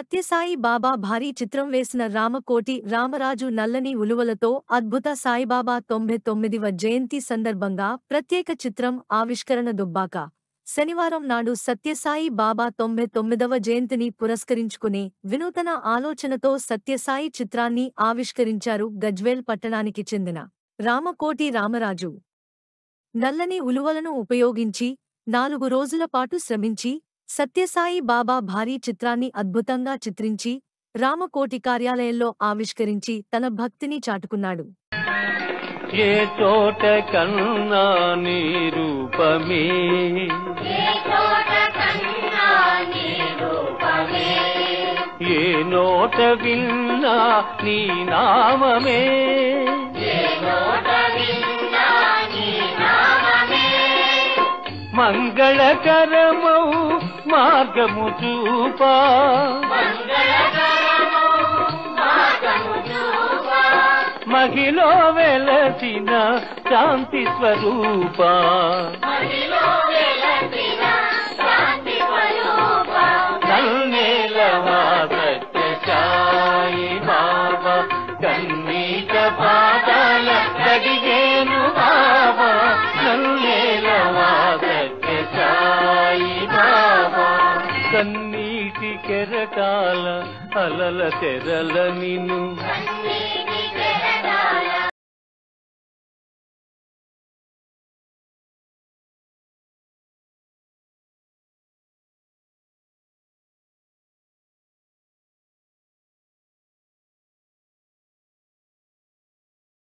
సత్యసాయి బాబా భారీ చిత్రం వేసిన రామకోటి రామరాజు నల్లని ఉలువలతో అద్భుత సాయిబాబా 99వ జయంతి సందర్భంగా ప్రత్యేక చిత్రం ఆవిష్కరణ దుబ్బాక శనివారం నాడు సత్యసాయి బాబా 99వ జయంతిని పురస్కరించుకుని వినూతన ఆలోచనతో సత్యసాయి చిత్రాన్ని ఆవిష్కరించారు గజ్వేల్ పట్టణానికి చెందిన రామకోటి రామరాజు నల్లని ఉలువలను ఉపయోగించి 4 రోజుల పాటు శ్రమించి సత్యసాయి బాబా భారీ చిత్రాన్ని అద్భుతంగా చిత్రించి రామకోటి కార్యాలయంలో ఆవిష్కరించి తన భక్తిని చాటుకున్నాడు. ఏ చోట కన్నా నీ రూపమే, ఏ నోట విన్నా నీ నామమే, మంగళకరమౌ మార్గము చూపా, మహిలో వెలసిన శాంతి స్వరూపా, నల్నేలవా సత్యసాయి బాబా, కన్నీట పాదాల కడిగేను బాబా, నల్నేలవా సత్యసాయి బాబా, కన్నీటి కెరటాల అలల తెరల నిన్ను